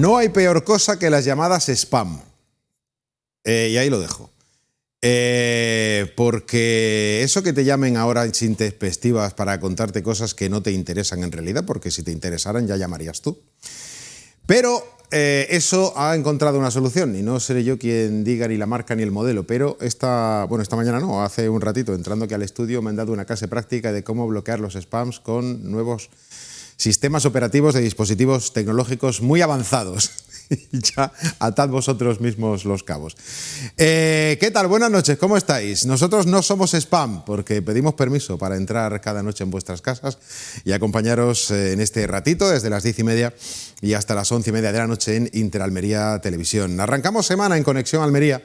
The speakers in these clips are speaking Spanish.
No hay peor cosa que las llamadas spam. Y ahí lo dejo. Porque eso que te llamen ahora sin intempestivas para contarte cosas que no te interesan en realidad, porque si te interesaran ya llamarías tú. Pero eso ha encontrado una solución y no seré yo quien diga ni la marca ni el modelo, pero esta mañana no, hace un ratito, entrando aquí al estudio, me han dado una clase práctica de cómo bloquear los spams con nuevos sistemas operativos de dispositivos tecnológicos muy avanzados. Y ya atad vosotros mismos los cabos. ¿Qué tal? Buenas noches, ¿cómo estáis? Nosotros no somos spam porque pedimos permiso para entrar cada noche en vuestras casas y acompañaros en este ratito desde las 10:30 y hasta las 11:30 de la noche en Interalmería Televisión. Arrancamos semana en Conexión Almería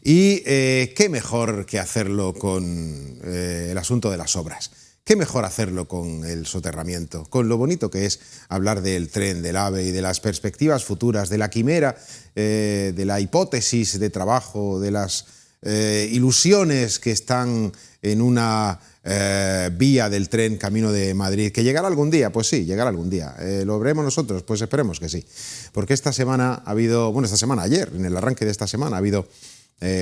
y qué mejor que hacerlo con el asunto de las obras. ¿Qué mejor hacerlo con el soterramiento? Con lo bonito que es hablar del tren, del AVE y de las perspectivas futuras, de la quimera, de la hipótesis de trabajo, de las ilusiones que están en una vía del tren camino de Madrid. ¿Que llegará algún día? Pues sí, llegará algún día. ¿Lo veremos nosotros? Pues esperemos que sí. Porque ayer, en el arranque de esta semana, ha habido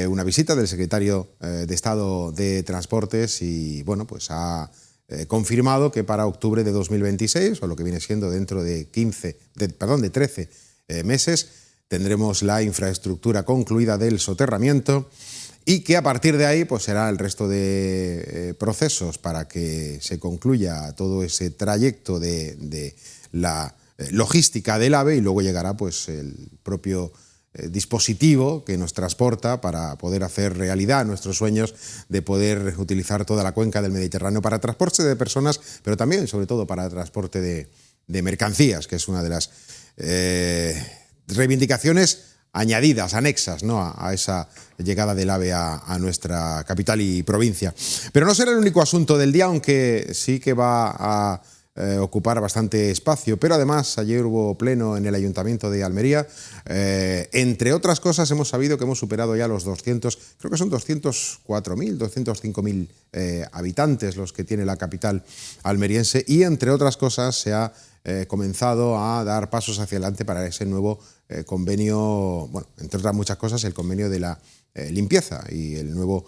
una visita del secretario de Estado de Transportes y, pues ha confirmado que para octubre de 2026, o lo que viene siendo dentro de 13 meses, tendremos la infraestructura concluida del soterramiento y que a partir de ahí pues será el resto de procesos para que se concluya todo ese trayecto de la logística del AVE y luego llegará pues el propio dispositivo que nos transporta para poder hacer realidad nuestros sueños de poder utilizar toda la cuenca del Mediterráneo para transporte de personas, pero también, sobre todo, para transporte de mercancías, que es una de las reivindicaciones añadidas, anexas, ¿no?, a esa llegada del AVE a nuestra capital y provincia. Pero no será el único asunto del día, aunque sí que va a ocupar bastante espacio, pero además ayer hubo pleno en el Ayuntamiento de Almería. Entre otras cosas hemos sabido que hemos superado ya los 200, creo que son 204.000, 205.000 habitantes los que tiene la capital almeriense y entre otras cosas se ha comenzado a dar pasos hacia adelante para ese nuevo convenio, entre otras muchas cosas, el convenio de la limpieza y el nuevo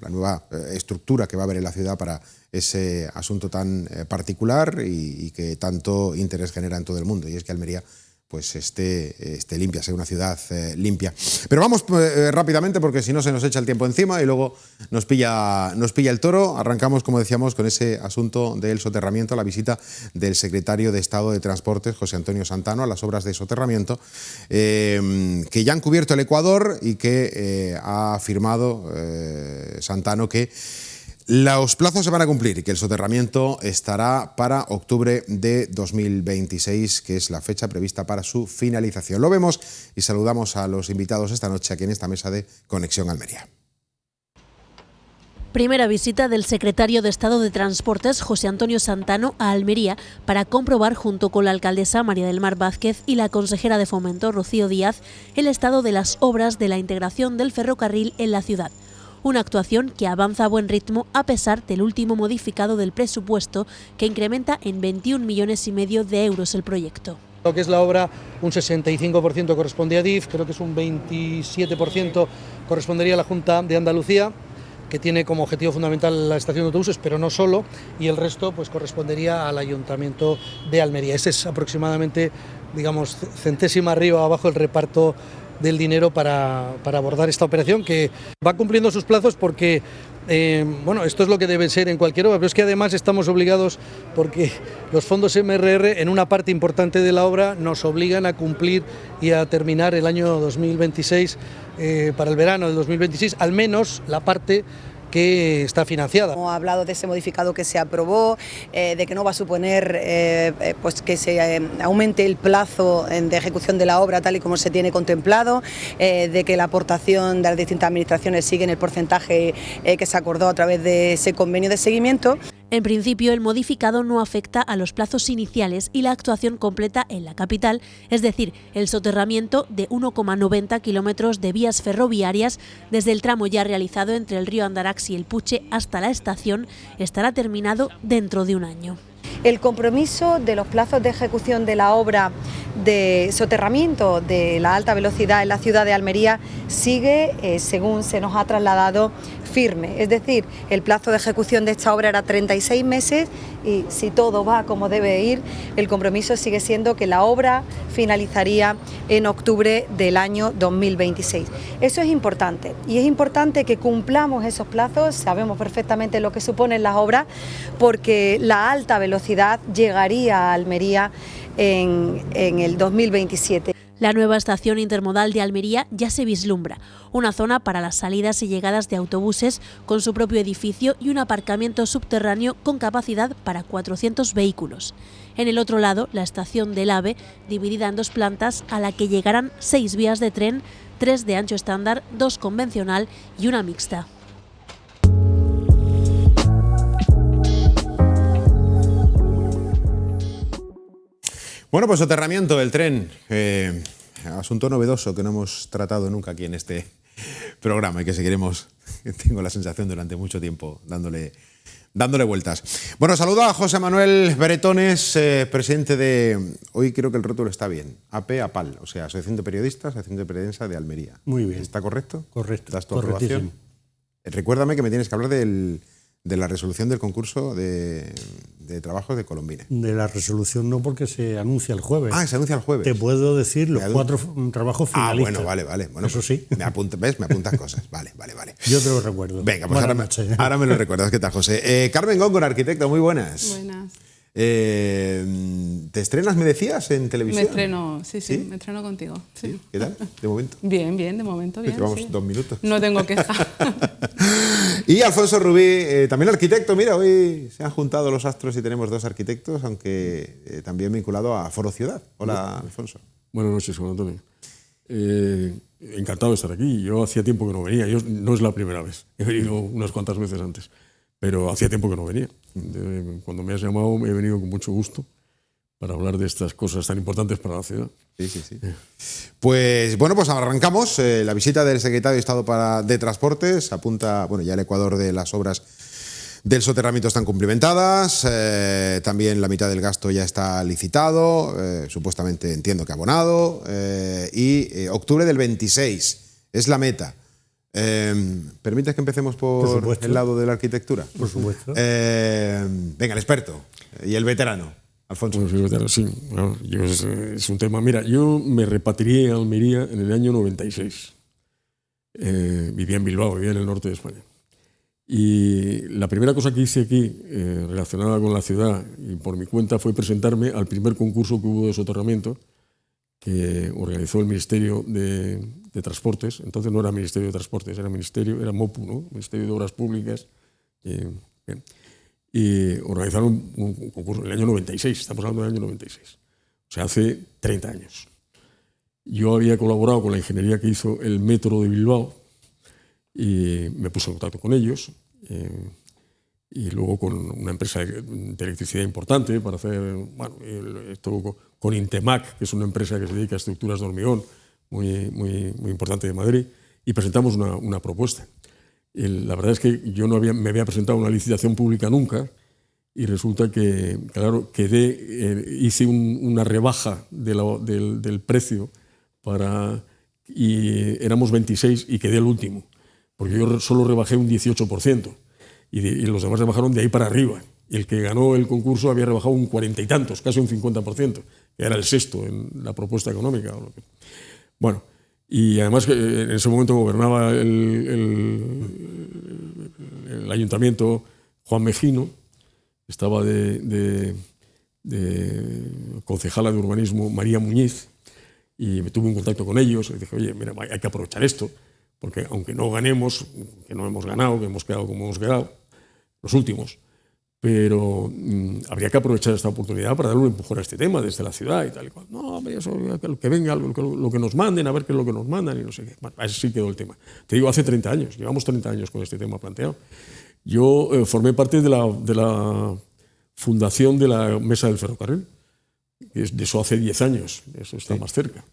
la nueva estructura que va a haber en la ciudad para ese asunto tan particular y que tanto interés genera en todo el mundo, y es que Almería pues esté limpia, sea una ciudad limpia. Pero vamos rápidamente porque si no se nos echa el tiempo encima y luego nos pilla el toro. Arrancamos, como decíamos, con ese asunto del soterramiento, la visita del secretario de Estado de Transportes, José Antonio Santano, a las obras de soterramiento, que ya han cubierto el Ecuador y que ha afirmado Santano que los plazos se van a cumplir y que el soterramiento estará para octubre de 2026, que es la fecha prevista para su finalización. Lo vemos y saludamos a los invitados esta noche aquí en esta mesa de Conexión Almería. Primera visita del secretario de Estado de Transportes, José Antonio Santano, a Almería para comprobar junto con la alcaldesa María del Mar Vázquez y la consejera de Fomento, Rocío Díaz, el estado de las obras de la integración del ferrocarril en la ciudad. Una actuación que avanza a buen ritmo a pesar del último modificado del presupuesto que incrementa en 21,5 millones de euros el proyecto. Lo que es la obra, un 65% corresponde a DIF, creo que es un 27% correspondería a la Junta de Andalucía, que tiene como objetivo fundamental la estación de autobuses, pero no solo, y el resto pues correspondería al Ayuntamiento de Almería. Ese es aproximadamente, centésima arriba o abajo el reparto del dinero para abordar esta operación, que va cumpliendo sus plazos porque esto es lo que debe ser en cualquier obra, pero es que además estamos obligados porque los fondos MRR en una parte importante de la obra nos obligan a cumplir y a terminar el año 2026, para el verano del 2026, al menos la parte que está financiada. Hemos hablado de ese modificado que se aprobó, de que no va a suponer pues que se aumente el plazo de ejecución de la obra tal y como se tiene contemplado, de que la aportación de las distintas administraciones sigue en el porcentaje que se acordó a través de ese convenio de seguimiento. En principio, el modificado no afecta a los plazos iniciales y la actuación completa en la capital, es decir, el soterramiento de 1,90 kilómetros de vías ferroviarias desde el tramo ya realizado entre el río Andarax y el Puche hasta la estación, estará terminado dentro de un año. El compromiso de los plazos de ejecución de la obra de soterramiento de la alta velocidad en la ciudad de Almería sigue, según se nos ha trasladado, firme. Es decir, el plazo de ejecución de esta obra era 36 meses y si todo va como debe ir, el compromiso sigue siendo que la obra finalizaría en octubre del año 2026. Eso es importante y es importante que cumplamos esos plazos. Sabemos perfectamente lo que suponen las obras porque la alta velocidad llegaría a Almería en el 2027. La nueva estación intermodal de Almería ya se vislumbra, una zona para las salidas y llegadas de autobuses con su propio edificio y un aparcamiento subterráneo con capacidad para 400 vehículos. En el otro lado, la estación del AVE, dividida en 2 plantas, a la que llegarán 6 vías de tren, 3 de ancho estándar, 2 convencional y una mixta. Bueno, pues soterramiento del tren, asunto novedoso que no hemos tratado nunca aquí en este programa y que seguiremos, tengo la sensación, durante mucho tiempo dándole vueltas. Bueno, saludo a José Manuel Bretones, presidente de, hoy creo que el rótulo está bien, APAL, o sea, Asociación de Periodistas, Asociación de Prensa de Almería. Muy bien. ¿Está correcto? Correcto. ¿Das tu aprobación? Recuérdame que me tienes que hablar de la resolución del concurso de trabajos de Colombina. De la resolución no, porque se anuncia el jueves. Ah, se anuncia el jueves. Te puedo decir los 4 trabajos finalistas. Ah, bueno, vale. Bueno, eso sí. Me apuntas cosas. Vale. Yo te lo recuerdo. Venga, pues ahora me lo recuerdas. ¿Qué tal, José? Carmen Góngora, arquitecta, muy buenas. Buenas. ¿Te estrenas, me decías, en televisión? Me estreno, sí, me estreno contigo. Sí. ¿Qué tal, de momento? Bien, de momento bien. Llevamos sí. 2 minutos. No tengo queja. Y Alfonso Rubí, también arquitecto. Mira, hoy se han juntado los astros y tenemos 2 arquitectos, aunque también vinculado a Foro Ciudad. Hola, Alfonso. Buenas noches, Juan Antonio. Encantado de estar aquí. Yo hacía tiempo que no venía. No es la primera vez. He venido unas cuantas veces antes. Pero hacía tiempo que no venía. Cuando me has llamado he venido con mucho gusto para hablar de estas cosas tan importantes para la ciudad. Sí. Pues bueno, pues arrancamos. La visita del secretario de Estado de Transportes apunta, bueno, ya el Ecuador de las obras del soterramiento están cumplimentadas, también la mitad del gasto ya está licitado, supuestamente entiendo que abonado, y octubre del 26 es la meta. ¿Permites que empecemos por el lado de la arquitectura? Por supuesto. Venga, el experto y el veterano, Alfonso. Bueno, soy veterano, sí. Bueno, es un tema. Mira, yo me repatrié a Almería en el año 96. Vivía en Bilbao, vivía en el norte de España. Y la primera cosa que hice aquí, relacionada con la ciudad y por mi cuenta, fue presentarme al primer concurso que hubo de soterramiento que organizó el Ministerio de Transportes. Entonces no era Ministerio de Transportes, era MOPU, ¿no? Ministerio de Obras Públicas. Bien. Y organizaron un concurso en el año 96, estamos hablando del año 96. O sea, hace 30 años. Yo había colaborado con la ingeniería que hizo el metro de Bilbao y me puse en contacto con ellos. Y luego con una empresa de electricidad importante para hacer, bueno, esto con Intemac, que es una empresa que se dedica a estructuras de hormigón muy importante de Madrid, y presentamos una propuesta. La verdad es que yo no me había presentado a una licitación pública nunca, y resulta que, claro, hice una rebaja del precio y éramos 26 y quedé el último, porque yo solo rebajé un 18%. Y los demás rebajaron de ahí para arriba. Y el que ganó el concurso había rebajado un 40 y tantos, casi un 50%, que era el sexto en la propuesta económica. Bueno, y además en ese momento gobernaba el ayuntamiento Juan Mejino, estaba de concejala de urbanismo María Muñiz, y me tuve un contacto con ellos y dije, oye, mira, hay que aprovechar esto, porque aunque no ganemos, que no hemos ganado, que hemos quedado como hemos quedado, los últimos, pero habría que aprovechar esta oportunidad para darle un empujón a este tema desde la ciudad y tal y cual. No, hombre, eso, que venga, lo que nos manden, a ver qué es lo que nos mandan y no sé qué. Bueno, así quedó el tema. Te digo, hace 30 años, llevamos 30 años con este tema planteado. Yo formé parte de la fundación de la Mesa del Ferrocarril, de eso hace 10 años, eso está más cerca.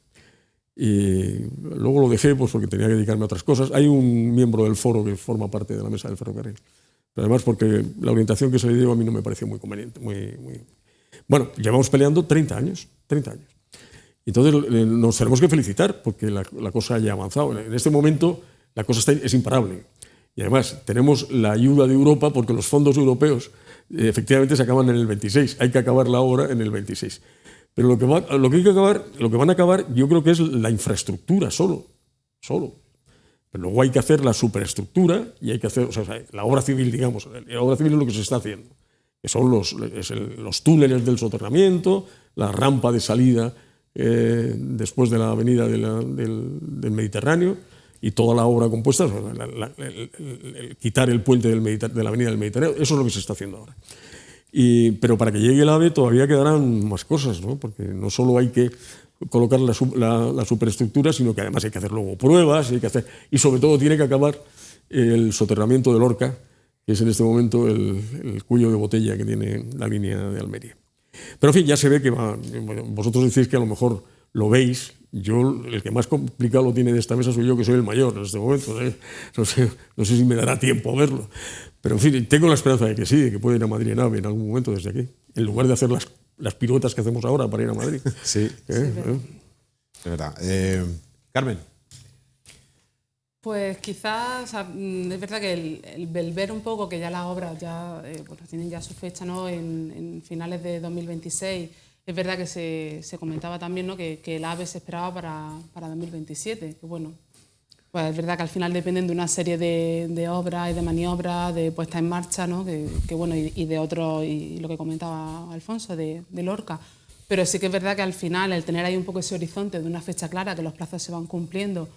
Y luego lo dejé pues porque tenía que dedicarme a otras cosas. Hay un miembro del foro que forma parte de la Mesa del Ferrocarril. Pero además porque la orientación que se le dio a mí no me pareció muy conveniente, muy Bueno, llevamos peleando 30 años. Entonces nos tenemos que felicitar porque la cosa haya avanzado. En este momento la cosa es imparable. Y además tenemos la ayuda de Europa porque los fondos europeos efectivamente se acaban en el 26. Hay que acabar la obra en el 26. Pero lo que van a acabar, yo creo que es la infraestructura solo. Pero luego hay que hacer la superestructura y hay que hacer, la obra civil, digamos. La obra civil es lo que se está haciendo, que son los túneles del soterramiento, la rampa de salida después de la avenida del Mediterráneo y toda la obra compuesta, quitar el puente de la avenida del Mediterráneo. Eso es lo que se está haciendo ahora. Pero para que llegue el AVE todavía quedarán más cosas, ¿no? Porque no solo hay que colocar la superestructura, sino que además hay que hacer luego pruebas, y sobre todo tiene que acabar el soterramiento de Lorca, que es en este momento el cuello de botella que tiene la línea de Almería. Pero en fin, ya se ve que vosotros decís que a lo mejor lo veis. Yo, el que más complicado lo tiene de esta mesa soy yo, que soy el mayor en este momento. No sé si me dará tiempo a verlo. Pero en fin, tengo la esperanza de que sí, de que pueda ir a Madrid en AVE en algún momento desde aquí, en lugar de hacer las piruetas que hacemos ahora para ir a Madrid. Sí, es verdad. Carmen. Pues quizás, es verdad que el ver un poco que ya las obras tienen ya su fecha, ¿no? en finales de 2026. Es verdad que se comentaba también, ¿no? que el AVE se esperaba para 2027. Que bueno, pues es verdad que al final dependen de una serie de obras y de maniobras, de puesta en marcha, ¿no? que bueno, y de otro, y lo que comentaba Alfonso, de Lorca. Pero sí que es verdad que al final, el tener ahí un poco ese horizonte de una fecha clara, que los plazos se van cumpliendo,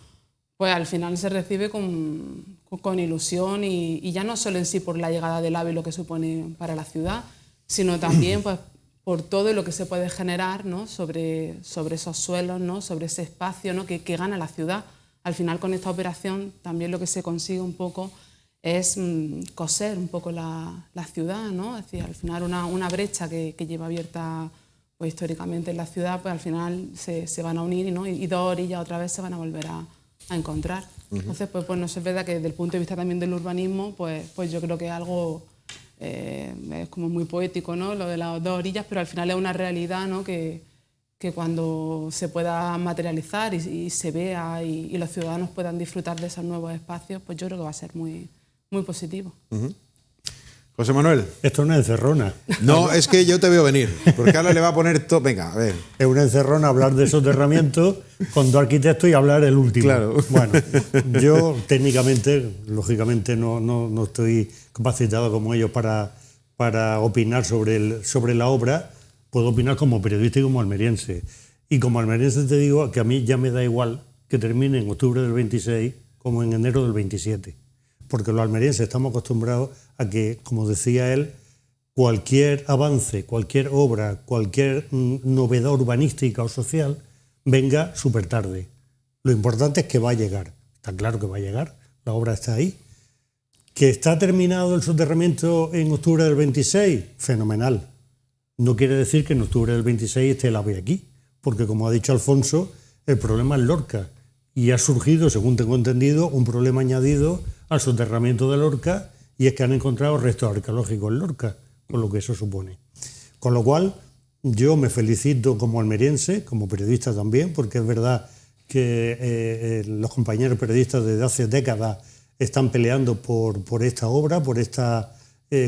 pues al final se recibe con ilusión y ya no solo en sí por la llegada del AVE y lo que supone para la ciudad, sino también pues por todo lo que se puede generar, ¿no? sobre esos suelos, ¿no? sobre ese espacio, ¿no? que gana la ciudad. Al final con esta operación también lo que se consigue un poco es coser un poco la ciudad, ¿no? Es decir, al final una brecha que lleva abierta pues, históricamente en la ciudad, pues al final se van a unir, ¿no? y dos orillas otra vez se van a volver a encontrar. Entonces, pues no sé, es verdad que desde el punto de vista también del urbanismo, pues yo creo que es algo es como muy poético, ¿no? Lo de las dos orillas, pero al final es una realidad, ¿no? que cuando se pueda materializar y se vea y los ciudadanos puedan disfrutar de esos nuevos espacios, pues yo creo que va a ser muy, muy positivo. José Manuel. Esto es una encerrona. No, es que yo te veo venir, porque ahora le va a poner todo. Venga, a ver. Es una encerrona hablar de soterramiento con dos arquitectos y hablar el último. Claro. Bueno, yo técnicamente, lógicamente, no estoy capacitado como ellos para opinar sobre la obra. Puedo opinar como periodista y como almeriense. Y como almeriense te digo que a mí ya me da igual que termine en octubre del 26 como en enero del 27. Porque los almerienses estamos acostumbrados a que, como decía él, cualquier avance, cualquier obra, cualquier novedad urbanística o social venga súper tarde. Lo importante es que va a llegar. Está claro que va a llegar, la obra está ahí. ¿Que está terminado el soterramiento en octubre del 26? Fenomenal. No quiere decir que en octubre del 26 esté el AVE aquí, porque como ha dicho Alfonso, el problema es Lorca. Y ha surgido, según tengo entendido, un problema añadido al soterramiento de Lorca, y es que han encontrado restos arqueológicos en Lorca, con lo que eso supone. Con lo cual, yo me felicito como almeriense, como periodista también, porque es verdad que los compañeros periodistas desde hace décadas están peleando por esta obra, por esta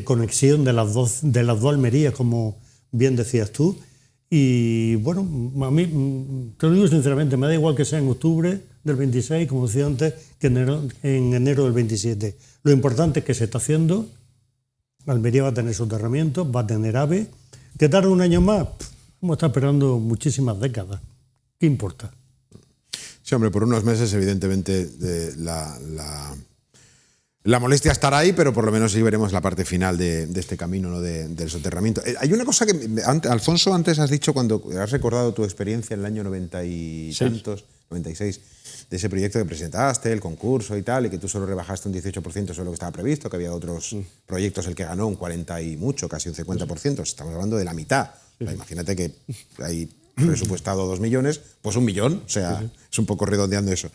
conexión de las dos Almerías, como bien decías tú. Y bueno, a mí, te lo digo sinceramente, me da igual que sea en octubre del 26, como decía antes, que en enero del 27. Lo importante es que se está haciendo. Almería va a tener soterramiento, va a tener AVE. ¿Que tarde un año más? Vamos a estar esperando muchísimas décadas. ¿Qué importa? Sí, hombre, por unos meses, evidentemente, la molestia estará ahí, pero por lo menos sí veremos la parte final de este camino, ¿no? del soterramiento. Hay una cosa que, Alfonso, antes has dicho, cuando has recordado tu experiencia en el año 90 y tantos, 96, de ese proyecto que presentaste, el concurso y tal, y que tú solo rebajaste un 18% sobre lo que estaba previsto, que había otros proyectos el que ganó un 40 y mucho, casi un 50%. Estamos hablando de la mitad. O sea, imagínate que hay presupuestado 2 millones, pues 1 millón, o sea, es un poco redondeando eso.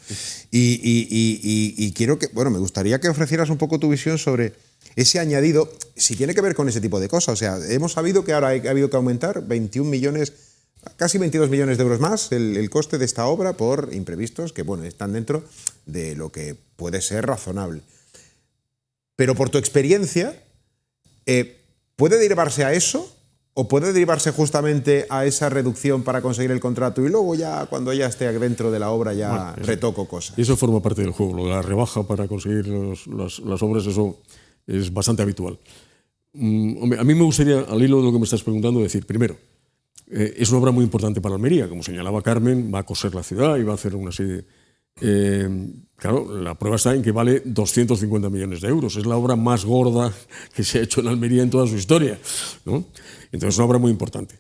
Y quiero que, bueno, me gustaría que ofrecieras un poco tu visión sobre ese añadido, si tiene que ver con ese tipo de cosas. O sea, hemos sabido que ahora ha habido que aumentar 21 millones, casi 22 millones de euros más el coste de esta obra por imprevistos que, bueno, están dentro de lo que puede ser razonable. Pero por tu experiencia, ¿puede derivarse a eso? ¿O puede derivarse justamente a esa reducción para conseguir el contrato y luego ya cuando ya esté dentro de la obra ya retoco cosas? Eso forma parte del juego. Lo de la rebaja para conseguir las obras, eso es bastante habitual. Hombre, a mí me gustaría, al hilo de lo que me estás preguntando, decir, primero, es una obra muy importante para Almería. Como señalaba Carmen, va a coser la ciudad y va a hacer una serie... claro, la prueba está en que vale 250 millones de euros. Es la obra más gorda que se ha hecho en Almería en toda su historia, ¿no? Entonces es una obra muy importante.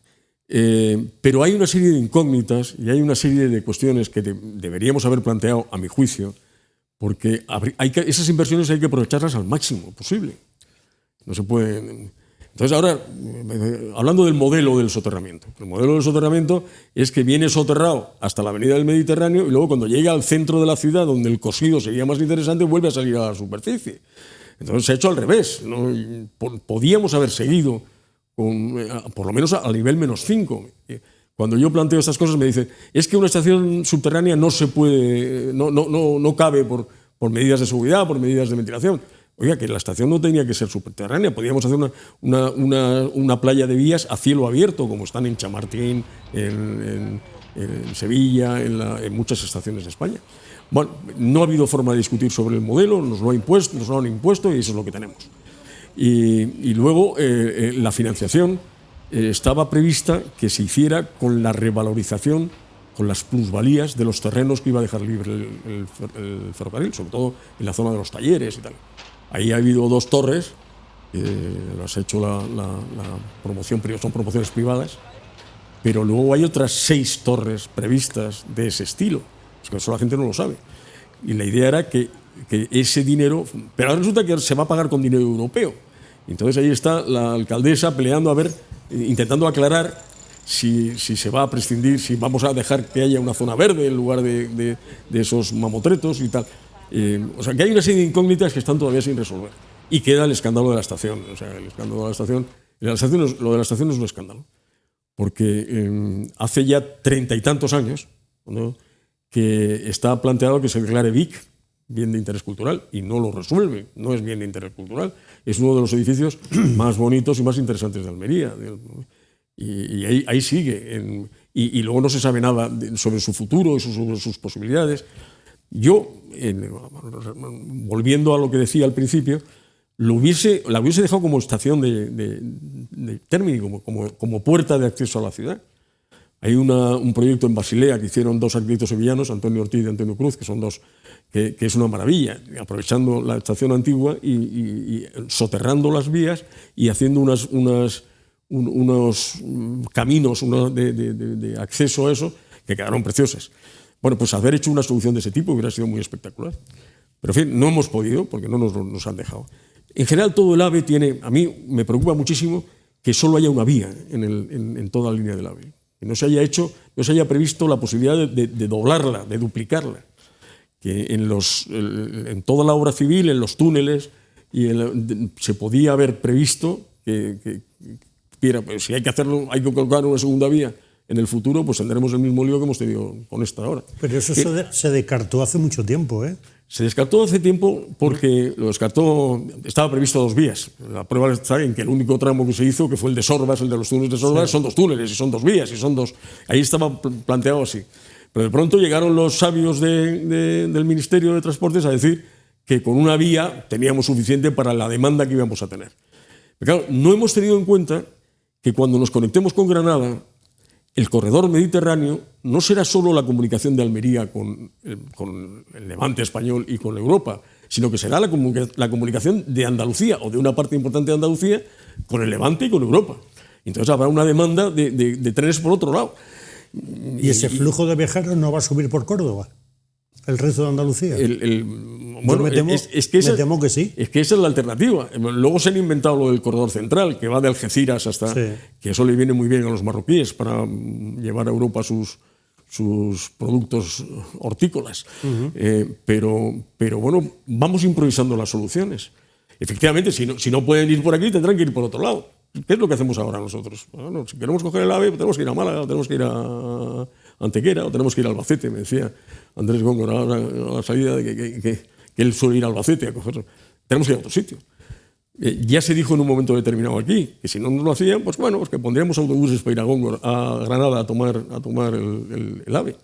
Pero hay una serie de incógnitas y hay una serie de cuestiones que deberíamos haber planteado, a mi juicio, porque esas inversiones hay que aprovecharlas al máximo posible. No se puede... Entonces ahora, hablando del modelo del soterramiento. El modelo del soterramiento es que viene soterrado hasta la avenida del Mediterráneo y luego cuando llega al centro de la ciudad, donde el cosido sería más interesante, vuelve a salir a la superficie. Entonces se ha hecho al revés, ¿no? Podíamos haber seguido, por lo menos al nivel -5. Cuando yo planteo estas cosas me dicen, es que una estación subterránea no se puede, no cabe por medidas de seguridad, por medidas de ventilación. Oiga, que la estación no tenía que ser subterránea, podíamos hacer una playa de vías a cielo abierto, como están en Chamartín, en Sevilla, en muchas estaciones de España. Bueno, no ha habido forma de discutir sobre el modelo, nos lo han impuesto y eso es lo que tenemos. Y luego la financiación estaba prevista que se hiciera con la revalorización, con las plusvalías de los terrenos que iba a dejar libre el ferrocarril, sobre todo en la zona de los talleres y tal. Ahí ha habido 2 torres, las ha hecho la promoción, son promociones privadas, pero luego hay otras 6 torres previstas de ese estilo. Es que eso la gente no lo sabe. Y la idea era que ese dinero, pero ahora resulta que se va a pagar con dinero europeo. Entonces ahí está la alcaldesa peleando, intentando aclarar si se va a prescindir, si vamos a dejar que haya una zona verde en lugar de esos mamotretos y tal. O sea, que hay una serie de incógnitas que están todavía sin resolver. Y queda el escándalo de la estación. O sea, el escándalo de la estación. Lo de la estación es un escándalo. Porque hace ya 30 y tantos años, ¿no?, que está planteado que se declare Vic bien de interés cultural y no lo resuelve. No es bien de interés cultural. Es uno de los edificios más bonitos y más interesantes de Almería. Y ahí sigue. Y luego no se sabe nada sobre su futuro y sobre sus posibilidades. Yo, volviendo a lo que decía al principio, la hubiese dejado como estación de término, como puerta de acceso a la ciudad. Hay un proyecto en Basilea que hicieron 2 arquitectos sevillanos, Antonio Ortiz y Antonio Cruz, que son 2, que es una maravilla, aprovechando la estación antigua y soterrando las vías y haciendo unos caminos de acceso a eso que quedaron preciosas. Bueno, pues haber hecho una solución de ese tipo hubiera sido muy espectacular. Pero en fin, no hemos podido porque no nos han dejado. En general, todo el AVE tiene, a mí me preocupa muchísimo que solo haya una vía en toda la línea del AVE. Que no se haya previsto la posibilidad de doblarla, de duplicarla. Que en toda la obra civil, en los túneles, se podía haber previsto que pues, si hay que hacerlo, hay que colocar una segunda vía. En el futuro pues tendremos el mismo lío que hemos tenido con esta ahora. Pero eso se descartó hace mucho tiempo, ¿eh? Se descartó hace tiempo porque estaba previsto 2 vías. La prueba está en que el único tramo que se hizo, que fue el de Sorbas, el de los túneles de Sorbas, son 2 túneles y son 2 vías y son 2. Ahí estaba planteado así. Pero de pronto llegaron los sabios del Ministerio de Transportes a decir que con una vía teníamos suficiente para la demanda que íbamos a tener. Pero claro, no hemos tenido en cuenta que cuando nos conectemos con Granada, el corredor mediterráneo no será solo la comunicación de Almería con el Levante español y con Europa, sino que será la comunicación de Andalucía o de una parte importante de Andalucía con el Levante y con Europa. Entonces habrá una demanda de trenes por otro lado. ¿Y ese flujo de viajeros no va a subir por Córdoba? ¿El resto de Andalucía? Bueno, me temo que sí. Es que esa es la alternativa. Luego se han inventado lo del corredor central, que va de Algeciras hasta... Sí. Que eso le viene muy bien a los marroquíes para llevar a Europa sus productos hortícolas. Pero bueno, vamos improvisando las soluciones. Efectivamente, si no pueden ir por aquí, tendrán que ir por otro lado. ¿Qué es lo que hacemos ahora nosotros? Bueno, si queremos coger el AVE, tenemos que ir a Málaga, o tenemos que ir a Antequera, o tenemos que ir a Albacete, me decía Andrés Góngora a la salida, que él suele ir a Albacete a cogerlo. Tenemos que ir a otro sitio. Ya se dijo en un momento determinado aquí que si no nos lo hacían, pues bueno, pues que pondríamos autobuses para ir a Góngora, a Granada a tomar el AVE.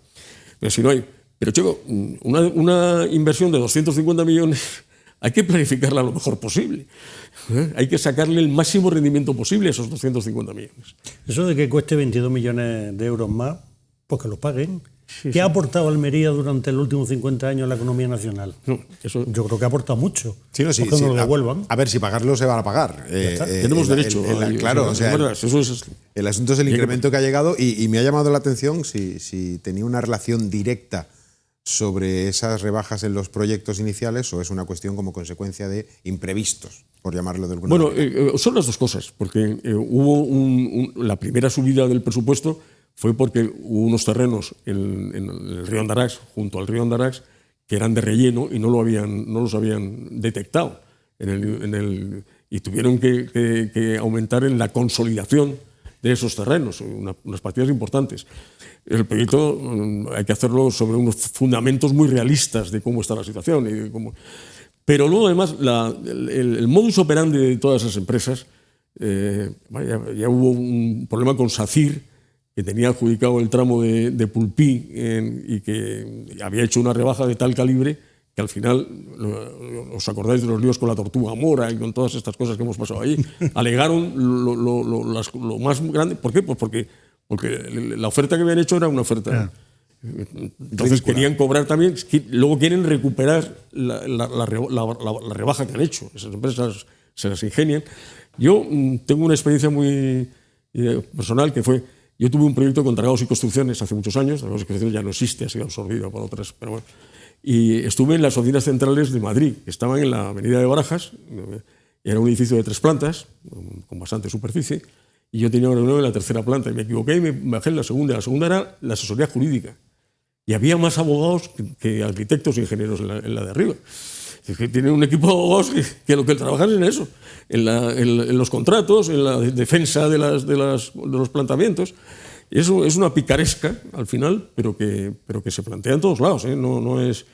Pero si no hay... Pero chico, una inversión de 250 millones hay que planificarla lo mejor posible. Hay que sacarle el máximo rendimiento posible a esos 250 millones. Eso de que cueste 22 millones de euros más, pues que lo paguen. ¿Qué ha aportado Almería durante los últimos 50 años a la economía nacional? No, eso... Yo creo que ha aportado mucho. Sí, pues que nos lo devuelvan. A ver, si pagarlo se van a pagar. Tenemos derecho. Claro, o sea, el asunto es el incremento que ha llegado y me ha llamado la atención si tenía una relación directa sobre esas rebajas en los proyectos iniciales o es una cuestión como consecuencia de imprevistos, por llamarlo de alguna manera. Bueno, son las dos cosas, porque hubo la primera subida del presupuesto fue porque hubo unos terrenos en el río Andarax, junto al río Andarax, que eran de relleno y no los habían detectado. Y tuvieron que aumentar en la consolidación de esos terrenos, unas partidas importantes. El proyecto hay que hacerlo sobre unos fundamentos muy realistas de cómo está la situación. Pero luego, además, el modus operandi de todas esas empresas, ya hubo un problema con SACIR, que tenía adjudicado el tramo de Pulpí y que había hecho una rebaja de tal calibre que al final, os acordáis de los líos con la tortuga mora y con todas estas cosas que hemos pasado ahí, alegaron lo más grande. ¿Por qué? Pues porque la oferta que habían hecho era una oferta. Entonces querían cobrar también, luego quieren recuperar la rebaja que han hecho. Esas empresas se las ingenian. Yo tengo una experiencia muy personal que fue, yo tuve un proyecto con Dragados y Construcciones hace muchos años, Dragados y Construcciones ya no existe, ha sido absorbido por otras, pero bueno. Y estuve en las oficinas centrales de Madrid, que estaban en la avenida de Barajas, era un edificio de 3 plantas, con bastante superficie, y yo tenía una reunión en la 3ª planta, y me equivoqué y me bajé en la segunda. La segunda era la asesoría jurídica, y había más abogados que arquitectos e ingenieros en la de arriba. Es que tienen un equipo de abogados que lo que trabajan es en eso, en los contratos, en la defensa de los planteamientos. Eso es una picaresca al final, pero que se plantea en todos lados. No es,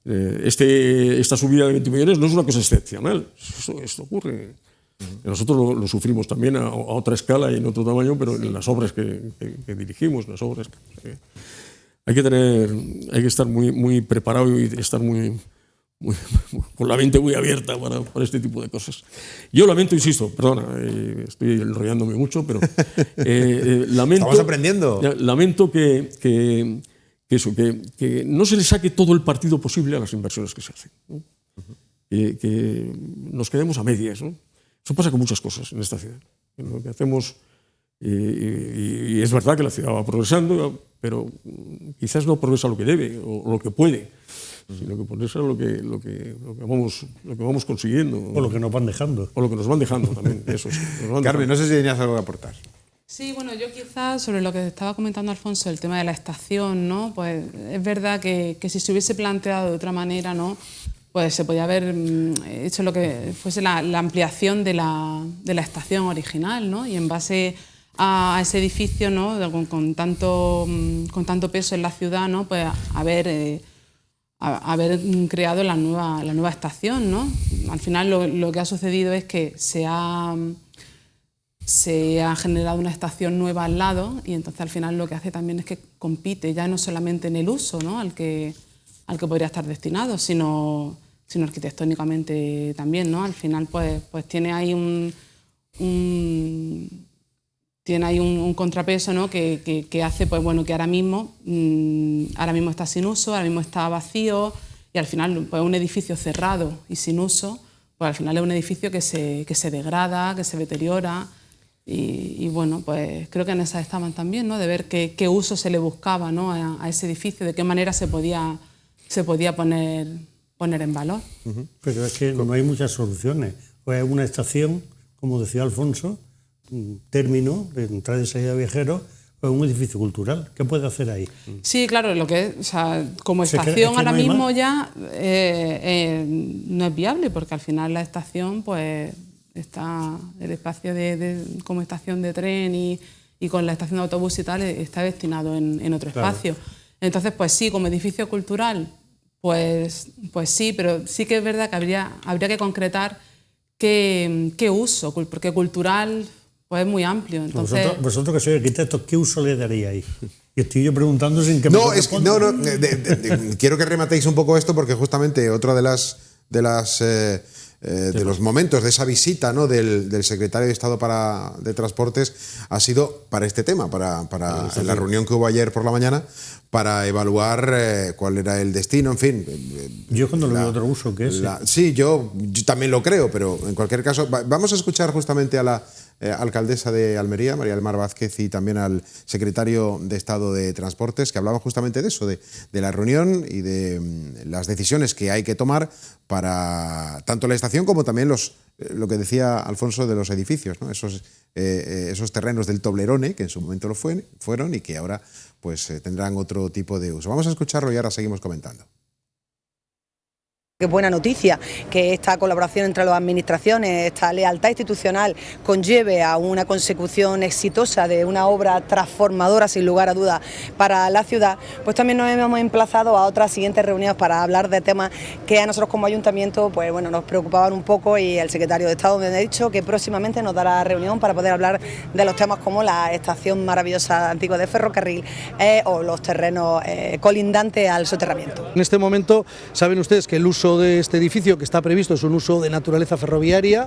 esta subida de 20 millones no es una cosa excepcional. Esto ocurre. Nosotros lo sufrimos también a otra escala y en otro tamaño, pero en las obras que dirigimos, las obras. Hay que estar muy preparado y estar con la mente muy abierta para este tipo de cosas. Yo lamento, insisto, perdona, estoy enrollándome mucho, pero lamento... Estamos aprendiendo. Lamento que no se le saque todo el partido posible a las inversiones que se hacen, ¿no? Que nos quedemos a medias, ¿no? Eso pasa con muchas cosas en esta ciudad. Lo que hacemos, y es verdad que la ciudad va progresando, pero quizás no progresa lo que debe o lo que puede, sino que progresa lo que vamos consiguiendo. O lo que nos van dejando. O lo que nos van dejando también. Eso sí, Carmen, no sé si tenías algo que aportar. Sí, bueno, yo quizás sobre lo que estaba comentando Alfonso, el tema de la estación, ¿no? Pues es verdad que si se hubiese planteado de otra manera, ¿no? Pues se podía haber hecho lo que fuese la ampliación de la estación original, ¿no? Y en base a ese edificio, ¿no? con tanto peso en la ciudad, ¿no? Pues haber creado la nueva estación, ¿no? Al final lo que ha sucedido es que se ha generado una estación nueva al lado y entonces al final lo que hace también es que compite ya no solamente en el uso, ¿no? al que podría estar destinado, sino arquitectónicamente también, ¿no? Al final pues tiene ahí un contrapeso, ¿no? que hace pues bueno que ahora mismo está sin uso, ahora mismo está vacío y al final pues un edificio cerrado y sin uso, pues al final es un edificio que se degrada, que se deteriora y bueno, pues creo que en esas estaban también, ¿no? De ver qué uso se le buscaba, ¿no? a ese edificio, de qué manera se podía se podía poner en valor. Pero es que no hay muchas soluciones. Pues es una estación, como decía Alfonso, término de entrada y salida de viajeros, o un edificio cultural. ¿Qué puede hacer ahí? Sí, claro, lo que es, o sea, como estación es que ahora no hay mismo más. ya no es viable, porque al final la estación, pues, está el espacio como estación de tren y con la estación de autobús y tal, está destinado en otro espacio. Entonces, pues sí, como edificio cultural, pues sí, pero sí que es verdad que habría que concretar qué uso, porque cultural pues es muy amplio. Entonces, Vosotros que sois arquitectos, ¿qué uso le daríais? Y estoy yo preguntando sin que me quiero que rematéis un poco esto porque justamente otra de los momentos de esa visita, ¿no?, del secretario de Estado de Transportes ha sido para este tema, para la reunión que hubo ayer por la mañana, para evaluar cuál era el destino, en fin. Yo cuando le veo otro uso que ese. Sí, yo también lo creo, pero en cualquier caso, vamos a escuchar justamente a la alcaldesa de Almería, María del Mar Vázquez, y también al secretario de Estado de Transportes, que hablaba justamente de eso, de la reunión y de las decisiones que hay que tomar para tanto la estación como también lo que decía Alfonso de los edificios, ¿no? Esos terrenos del Toblerone, que en su momento lo fueron y que ahora pues tendrán otro tipo de uso. Vamos a escucharlo y ahora seguimos comentando. Qué buena noticia que esta colaboración entre las administraciones, esta lealtad institucional conlleve a una consecución exitosa de una obra transformadora sin lugar a dudas para la ciudad. Pues también nos hemos emplazado a otras siguientes reuniones para hablar de temas que a nosotros como ayuntamiento pues bueno, nos preocupaban un poco, y el secretario de Estado me ha dicho que próximamente nos dará reunión para poder hablar de los temas como la estación maravillosa antigua de ferrocarril o los terrenos colindantes al soterramiento. En este momento saben ustedes que el uso de este edificio que está previsto es un uso de naturaleza ferroviaria,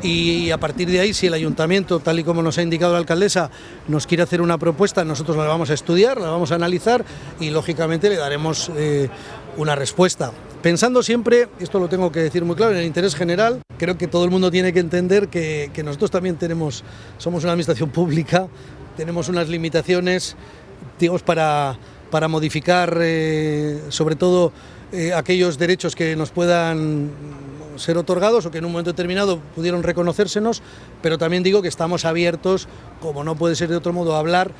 y a partir de ahí, si el ayuntamiento, tal y como nos ha indicado la alcaldesa, nos quiere hacer una propuesta, nosotros la vamos a estudiar, la vamos a analizar y lógicamente le daremos una respuesta. Pensando siempre, esto lo tengo que decir muy claro, en el interés general. Creo que todo el mundo tiene que entender que nosotros también somos una administración pública, tenemos unas limitaciones, digamos, para modificar sobre todo aquellos derechos que nos puedan ser otorgados o que en un momento determinado pudieron reconocérsenos, pero también digo que estamos abiertos, como no puede ser de otro modo, a hablar.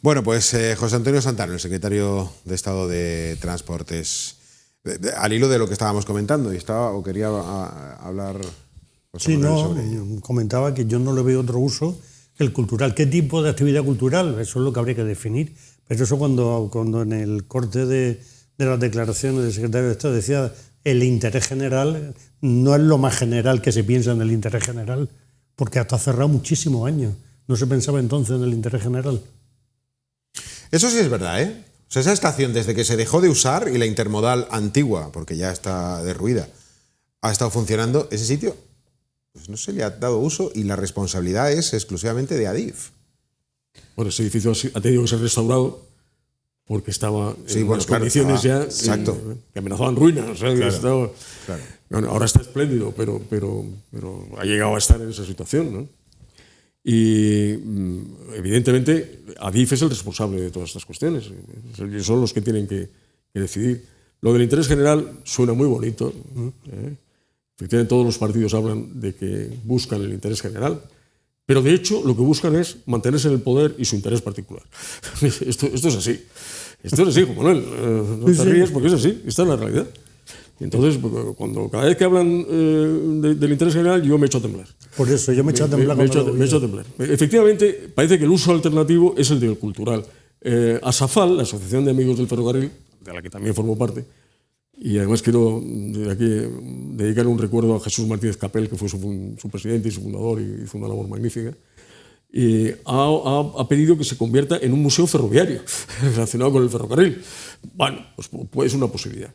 Bueno, pues José Antonio Santano, el secretario de Estado de Transportes, al hilo de lo que estábamos comentando, quería hablar. Sí, comentaba que yo no le veo otro uso que el cultural. ¿Qué tipo de actividad cultural? Eso es lo que habría que definir. Pero eso cuando en el corte de las declaraciones del secretario de Estado decía el interés general, no es lo más general que se piensa en el interés general, porque hasta ha cerrado muchísimos años. No se pensaba entonces en el interés general. Eso sí es verdad, ¿eh? O sea, esa estación, desde que se dejó de usar y la intermodal antigua, porque ya está derruida, ha estado funcionando, ese sitio pues no se le ha dado uso y la responsabilidad es exclusivamente de Adif. Bueno, ese edificio ha tenido que ser restaurado porque estaba en unas condiciones que amenazaban ruina. O sea, claro. Bueno, ahora está espléndido, pero ha llegado a estar en esa situación, ¿no? Y evidentemente Adif es el responsable de todas estas cuestiones. Son los que tienen que decidir. Lo del interés general suena muy bonito. Efectivamente, todos los partidos hablan de que buscan el interés general, pero de hecho lo que buscan es mantenerse en el poder y su interés particular. Esto es así. Esto es así, Juan Manuel. No te ríes porque es así. Esta es la realidad. Entonces, cada vez que hablan del interés general, yo me echo a temblar. Por eso, yo me echo a temblar. Me echo a temblar. Efectivamente, parece que el uso alternativo es el del cultural. ASAFAL, la Asociación de Amigos del Ferrocarril, de la que también formo parte, y además quiero desde aquí dedicar un recuerdo a Jesús Martínez Capel, que fue su presidente y su fundador, y hizo una labor magnífica, y ha pedido que se convierta en un museo ferroviario relacionado con el ferrocarril. Bueno, pues es una posibilidad.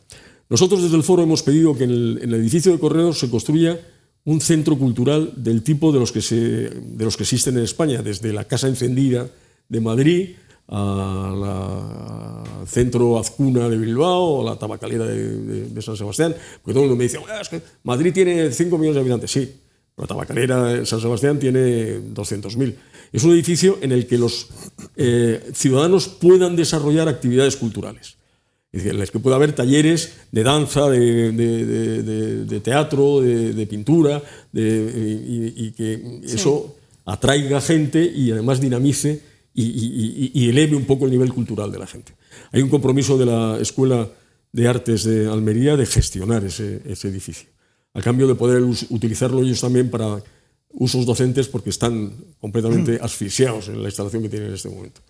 Nosotros desde el foro hemos pedido que en el edificio de Correos se construya un centro cultural del tipo de los que existen en España, desde la Casa Encendida de Madrid al Centro Azcuna de Bilbao o la Tabacalera de San Sebastián, porque todo el mundo me dice, es que Madrid tiene 5 millones de habitantes. Sí, la Tabacalera de San Sebastián tiene 200.000. Es un edificio en el que ciudadanos puedan desarrollar actividades culturales. Es decir, en las que pueda haber talleres de danza, de teatro, de pintura, y que eso atraiga gente y además dinamice y eleve un poco el nivel cultural de la gente. Hay un compromiso de la Escuela de Artes de Almería de gestionar ese edificio, a cambio de poder utilizarlo ellos también para usos docentes, porque están completamente asfixiados en la instalación que tienen en este momento.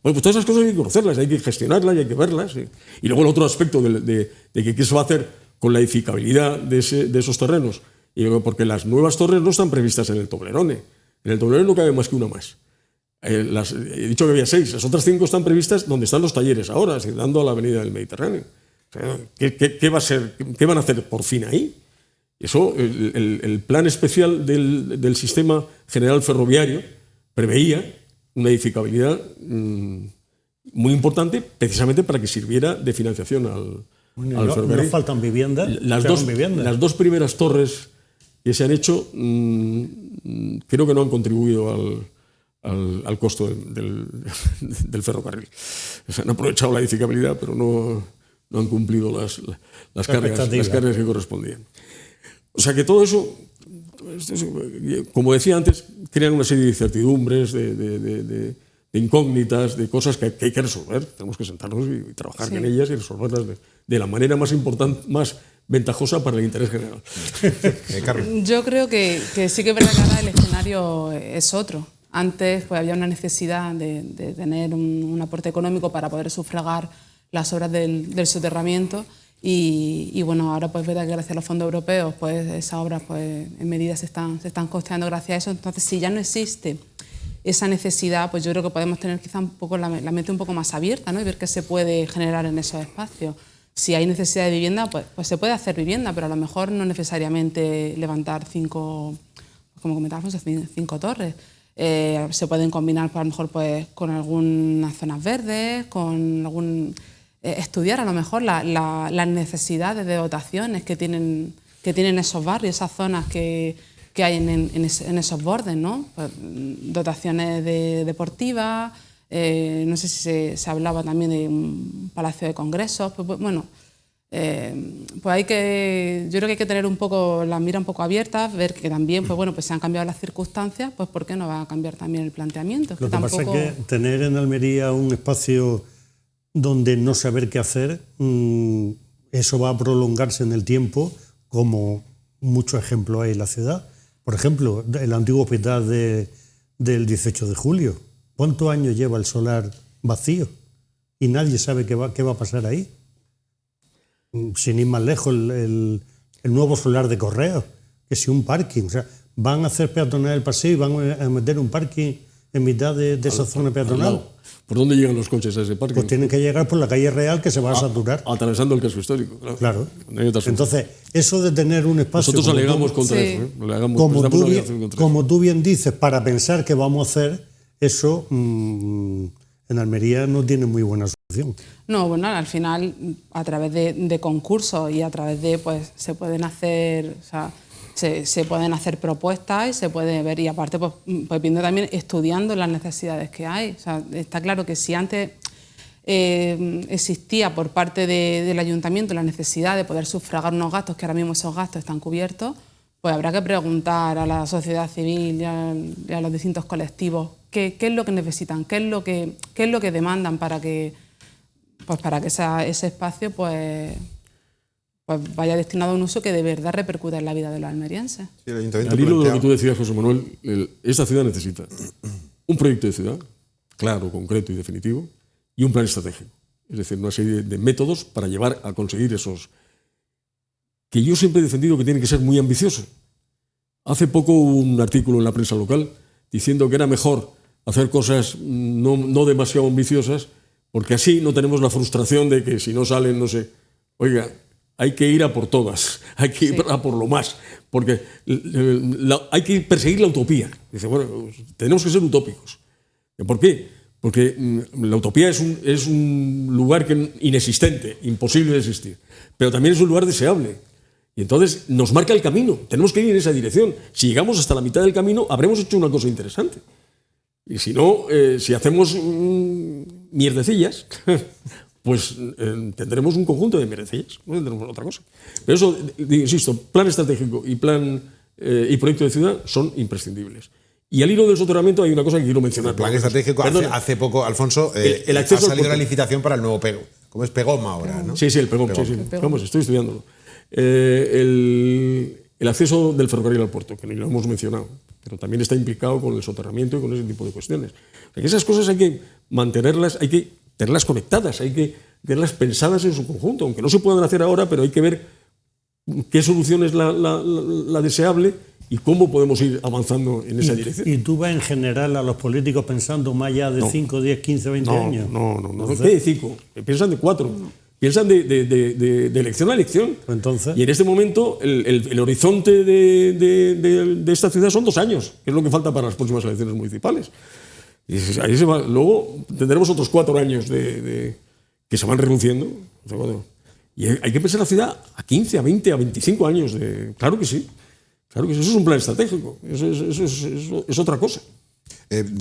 Bueno, pues todas esas cosas hay que conocerlas, hay que gestionarlas y hay que verlas. Y luego el otro aspecto de que qué se va a hacer con la edificabilidad de esos terrenos. Y porque las nuevas torres no están previstas en el Toblerone. En el Toblerone no cabe más que una más. He dicho que había 6, las otras 5 están previstas donde están los talleres ahora, dando a la avenida del Mediterráneo. O sea, ¿qué va a ser, qué van a hacer por fin ahí? Eso, el plan especial del sistema general ferroviario preveía una edificabilidad muy importante, precisamente para que sirviera de financiación al ferrocarril. ¿No faltan viviendas? Las dos primeras torres que se han hecho creo que no han contribuido al costo del ferrocarril. O sea, han aprovechado la edificabilidad, pero no han cumplido las cargas que correspondían. O sea que todo eso, como decía antes, crean una serie de incertidumbres, de incógnitas, de cosas que hay que resolver. Tenemos que sentarnos y trabajar en ellas y resolverlas de la manera más importante, más ventajosa para el interés general. Yo creo que sí que es verdad que ahora el escenario es otro. Antes pues, había una necesidad de tener un aporte económico para poder sufragar las obras del soterramiento. Y bueno, ahora pues verdad que gracias a los fondos europeos pues esas obras pues en medida se están costeando gracias a eso. Entonces, si ya no existe esa necesidad, pues yo creo que podemos tener quizá un poco la mente un poco más abierta, ¿no? Y ver qué se puede generar en esos espacios. Si hay necesidad de vivienda, pues se puede hacer vivienda, pero a lo mejor no necesariamente levantar 5, como comentábamos, 5 torres. Se pueden combinar pues, a lo mejor pues, con algunas zonas verdes, con algún... estudiar a lo mejor las necesidades de dotaciones que tienen esos barrios, esas zonas que hay en esos bordes, ¿no? Pues, dotaciones deportivas, no sé si se hablaba también de un palacio de congresos, pues bueno, pues yo creo que hay que tener un poco la mira un poco abierta, ver que también pues bueno, pues se han cambiado las circunstancias, pues ¿por qué no va a cambiar también el planteamiento? Lo que pasa es que tener en Almería un espacio donde no saber qué hacer, eso va a prolongarse en el tiempo, como muchos ejemplos hay en la ciudad. Por ejemplo, el antiguo hospital del 18 de julio. ¿Cuántos años lleva el solar vacío? Y nadie sabe qué va a pasar ahí. Sin ir más lejos, el nuevo solar de Correos, que es un parking. O sea, van a hacer peatonal el paseo y van a meter un parking en mitad de esa zona peatonal. ¿Por dónde llegan los coches a ese parque? Pues tienen que llegar por la calle Real, que se va a saturar. Atravesando el casco histórico, claro. Entonces, eso de tener un espacio... Nosotros alegamos contra eso. Como tú bien dices, para pensar qué vamos a hacer, eso en Almería no tiene muy buena solución. No, bueno, al final, a través de concursos y a través de, pues, se pueden hacer... O sea, se pueden hacer propuestas y se puede ver, y aparte pues viendo también, estudiando las necesidades que hay. O sea, está claro que si antes existía por parte del ayuntamiento la necesidad de poder sufragar unos gastos, que ahora mismo esos gastos están cubiertos, pues habrá que preguntar a la sociedad civil y a los distintos colectivos qué es lo que necesitan, qué es lo que demandan para que ese espacio pues vaya destinado a un uso que de verdad repercuta en la vida de los almerienses. Sí, el ayuntamiento al hilo de lo que tú decías, José Manuel, esta ciudad necesita un proyecto de ciudad, claro, concreto y definitivo, y un plan estratégico. Es decir, una serie de métodos para llevar a conseguir esos... que yo siempre he defendido que tienen que ser muy ambiciosos. Hace poco hubo un artículo en la prensa local diciendo que era mejor hacer cosas no demasiado ambiciosas, porque así no tenemos la frustración de que si no salen, no sé... Oiga, hay que ir a por todas, hay que ir a por lo más, porque hay que perseguir la utopía. Dice, bueno, tenemos que ser utópicos. ¿Por qué? Porque la utopía es un lugar inexistente, imposible de existir, pero también es un lugar deseable. Y entonces nos marca el camino, tenemos que ir en esa dirección. Si llegamos hasta la mitad del camino, habremos hecho una cosa interesante. Y si no, si hacemos mierdecillas, pues tendremos un conjunto de mierdecillas, no tendremos otra cosa. Pero eso, insisto, plan estratégico y plan y proyecto de ciudad son imprescindibles. Y al hilo del soterramiento hay una cosa que quiero mencionar. El plan estratégico, hace poco, Alfonso, el acceso ha salido la licitación para el nuevo PEGO. ¿Cómo es PEGOM ahora? ¿No? Sí, el PEGOM. Sí. Vamos, estoy estudiándolo. El acceso del ferrocarril al puerto, que ni lo hemos mencionado, pero también está implicado con el soterramiento y con ese tipo de cuestiones. O sea, que esas cosas hay que mantenerlas, hay que tenerlas conectadas, hay que tenerlas pensadas en su conjunto, aunque no se puedan hacer ahora, pero hay que ver qué solución es la deseable y cómo podemos ir avanzando en esa dirección. ¿Y tú vas en general a los políticos pensando más allá de 5, 10, 15, 20 años? No. ¿Qué de 5? Piensan de 4. Piensan de elección a elección. Entonces, y en este momento el horizonte de esta ciudad son 2 años, que es lo que falta para las próximas elecciones municipales. Y ahí se va. Luego tendremos otros 4 años que se van reduciendo. Y hay que pensar la ciudad a 15, a 20, a 25 años. Claro que sí. Claro que sí. Eso es un plan estratégico. Eso es otra cosa.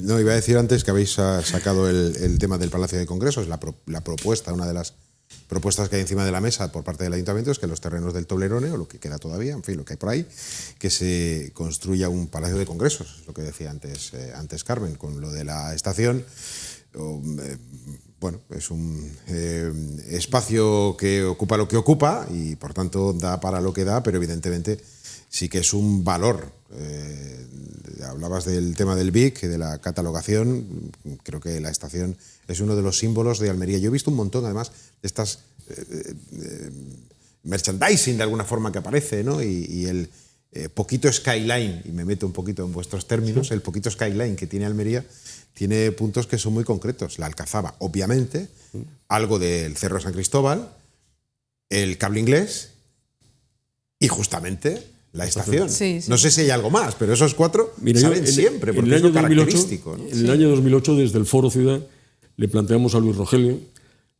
No, iba a decir antes que habéis sacado el tema del Palacio de Congresos, la propuesta, una de las propuestas que hay encima de la mesa por parte del Ayuntamiento es que los terrenos del Toblerone, o lo que queda todavía, en fin, lo que hay por ahí, que se construya un Palacio de Congresos, es lo que decía antes Carmen, con lo de la estación. Bueno, es un espacio que ocupa lo que ocupa y por tanto da para lo que da, pero evidentemente sí que es un valor. Hablabas del tema del BIC, de la catalogación. Creo que la estación es uno de los símbolos de Almería. Yo he visto un montón, además, de estas merchandising de alguna forma que aparece, ¿no? Y el poquito skyline, y me meto un poquito en vuestros términos, el poquito skyline que tiene Almería tiene puntos que son muy concretos. La Alcazaba, obviamente, algo del Cerro de San Cristóbal, el cable inglés y justamente la estación. Sí. No sé si hay algo más, pero esos 4 salen siempre, porque es lo característico, ¿no? En el año 2008, desde el Foro Ciudad, le planteamos a Luis Rogelio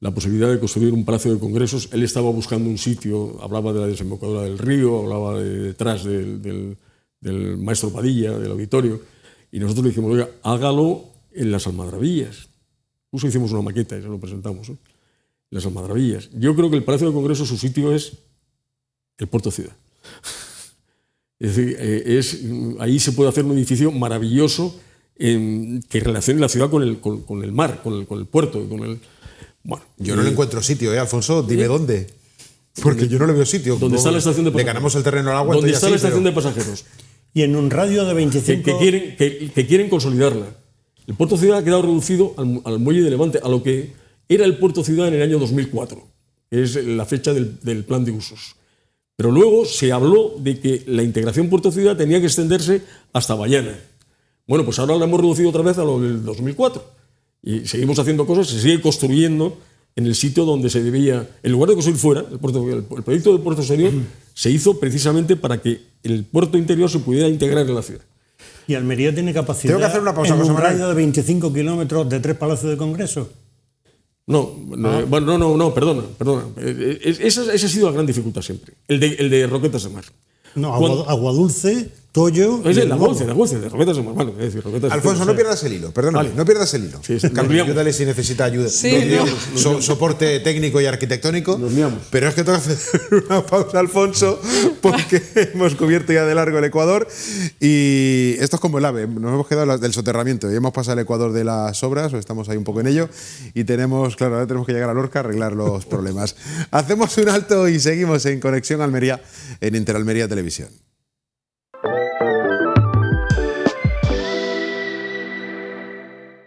la posibilidad de construir un palacio de congresos. Él estaba buscando un sitio, hablaba de la desembocadura del río, hablaba detrás del Maestro Padilla, del auditorio, y nosotros le dijimos, oiga, hágalo en las Almadrabillas. Incluso hicimos una maqueta y se lo presentamos, en las Almadrabillas. Yo creo que el palacio de congresos, su sitio es el Puerto Ciudad. Es decir, ahí se puede hacer un edificio maravilloso que relacione la ciudad con el mar, con el puerto. Bueno, yo no le encuentro sitio, Alfonso, dime dónde. Porque yo no le veo sitio. ¿Dónde está la estación de pasajeros? Le ganamos el terreno al agua. ¿Dónde está la estación de pasajeros? Y en un radio de 25... Que quieren consolidarla. El Puerto Ciudad ha quedado reducido al muelle de Levante, a lo que era el Puerto Ciudad en el año 2004, que es la fecha del plan de usos. Pero luego se habló de que la integración Puerto-Ciudad tenía que extenderse hasta Bayana. Bueno, pues ahora la hemos reducido otra vez a lo del 2004. Y seguimos haciendo cosas, se sigue construyendo en el sitio donde se debía. En lugar de construir fuera, el proyecto del puerto exterior se hizo precisamente para que el puerto interior se pudiera integrar en la ciudad. ¿Y Almería tiene capacidad Tengo que hacer una pausa, en José un Manuel. radio de 25 kilómetros de 3 palacios de congreso? No, perdona. Esa ha sido la gran dificultad siempre, el de Roquetas de Mar. No, Aguadulce, Toyo... Es la Dulce, de Roquetas de Mar. Bueno, es decir, Roquetas Alfonso, no pierdas el hilo, perdóname, Vale. no pierdas el hilo. Sí, Carmen, ayúdale si necesita ayuda. Soporte técnico y arquitectónico. Nos liamos. Pero es que tengo que hacer una pausa, Alfonso, porque hemos cubierto ya de largo el Ecuador y esto es como el AVE. Nos hemos quedado del soterramiento y hemos pasado el Ecuador de las obras, o estamos ahí un poco en ello, y ahora tenemos que llegar a Lorca a arreglar los problemas. Hacemos un alto y seguimos en Conexión Almería en Interalmería Televisión.